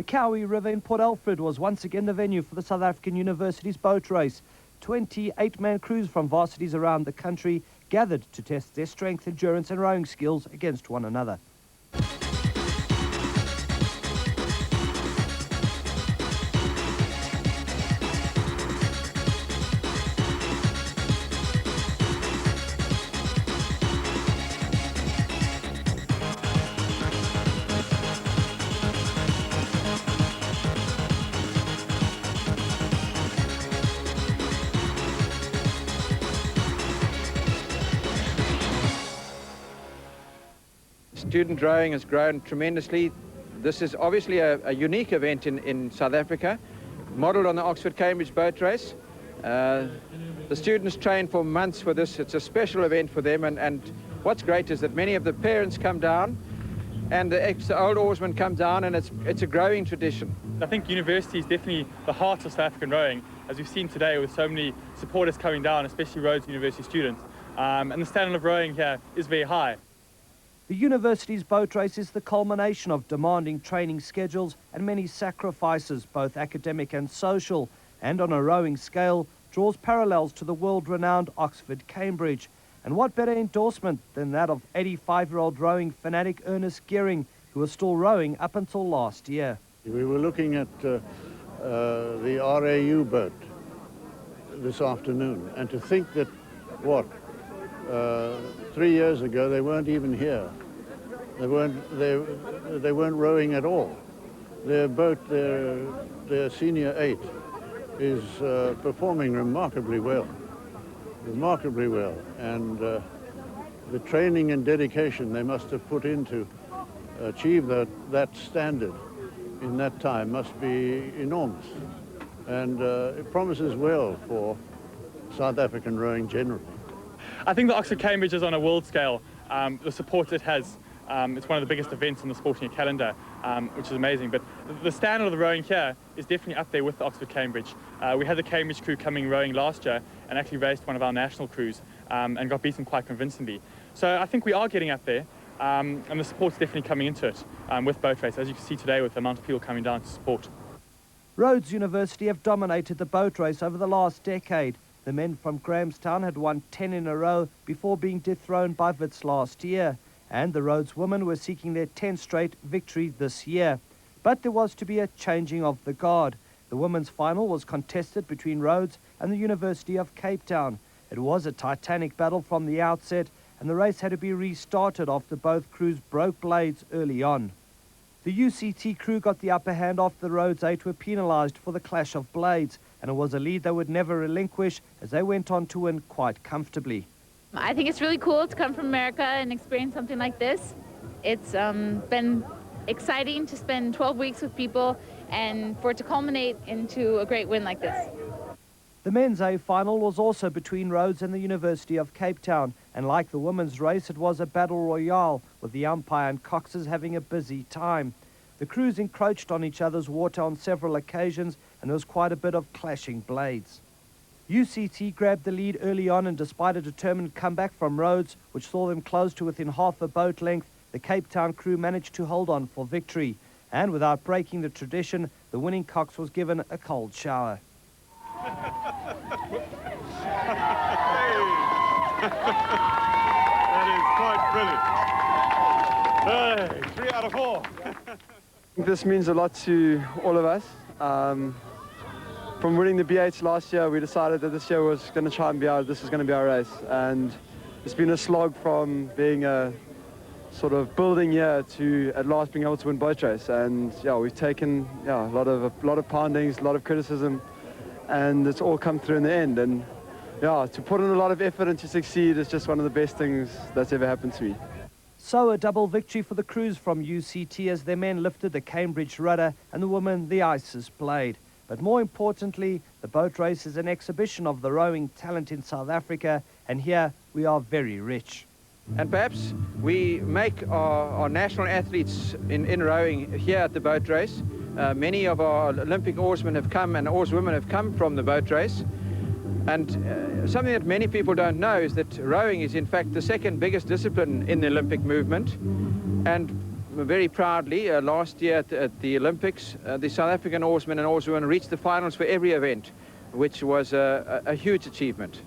Kowie River in Port Alfred was once again the venue for the South African University's boat race. 28-man crews from varsities around the country gathered to test their strength, endurance and rowing skills against one another. Student rowing has grown tremendously. This is obviously a unique event in South Africa, modelled on the Oxford-Cambridge boat race. The students train for months for this. It's a special event for them, and what's great is that many of the parents come down and the old oarsmen come down, and it's a growing tradition. I think university is definitely the heart of South African rowing, as we've seen today with so many supporters coming down, especially Rhodes University students. And the standard of rowing here is very high. The university's boat race is the culmination of demanding training schedules and many sacrifices, both academic and social, and on a rowing scale draws parallels to the world-renowned Oxford-Cambridge. And what better endorsement than that of 85-year-old rowing fanatic Ernest Gearing, who was still rowing up until last year. We were looking at the RAU boat this afternoon, and to think that, 3 years ago they weren't even here. They weren't rowing at all. Their boat, their senior 8, is performing remarkably well, and the training and dedication they must have put in to achieve that standard in that time must be enormous, and it promises well for South African rowing generally. I think the Oxford-Cambridge is on a world scale. The support it has, it's one of the biggest events on the sporting calendar, which is amazing. But the standard of the rowing here is definitely up there with the Oxford-Cambridge. We had the Cambridge crew coming rowing last year and actually raced one of our national crews and got beaten quite convincingly. So I think we are getting up there, and the support's definitely coming into it with boat race, as you can see today with the amount of people coming down to support. Rhodes University have dominated the boat race over the last decade. The men from Grahamstown had won 10 in a row before being dethroned by Wits last year, and the Rhodes women were seeking their 10th straight victory this year. But there was to be a changing of the guard. The women's final was contested between Rhodes and the University of Cape Town. It was a titanic battle from the outset, and the race had to be restarted after both crews broke blades early on. The UCT crew got the upper hand after the Rhodes 8 were penalised for the clash of blades, and it was a lead they would never relinquish as they went on to win quite comfortably. I think it's really cool to come from America and experience something like this. It's been exciting to spend 12 weeks with people and for it to culminate into a great win like this. The men's A final was also between Rhodes and the University of Cape Town, and like the women's race, it was a battle royale, with the umpire and coxers having a busy time. The crews encroached on each other's water on several occasions, and there was quite a bit of clashing blades. UCT grabbed the lead early on, and despite a determined comeback from Rhodes, which saw them close to within half a boat length, the Cape Town crew managed to hold on for victory. And without breaking the tradition, the winning cox was given a cold shower. That is quite brilliant. Hey, 3 out of 4. This means a lot to all of us. From winning the B8 last year, we decided that this year was going to try and this was going to be our race. And it's been a slog from being a sort of building year to at last being able to win boat race. And yeah, we've taken a lot of poundings, a lot of criticism, and it's all come through in the end. And yeah, to put in a lot of effort and to succeed is just one of the best things that's ever happened to me. So a double victory for the crews from UCT as their men lifted the Cambridge rudder and the women the Isis blade. But more importantly, the boat race is an exhibition of the rowing talent in South Africa, and here we are very rich. And perhaps we make our national athletes in rowing here at the boat race. Many of our Olympic oarsmen have come and oarswomen have come from the boat race. And something that many people don't know is that rowing is in fact the second biggest discipline in the Olympic movement. And very proudly, last year at the Olympics, the South African oarsmen and oarswomen reached the finals for every event, which was a huge achievement.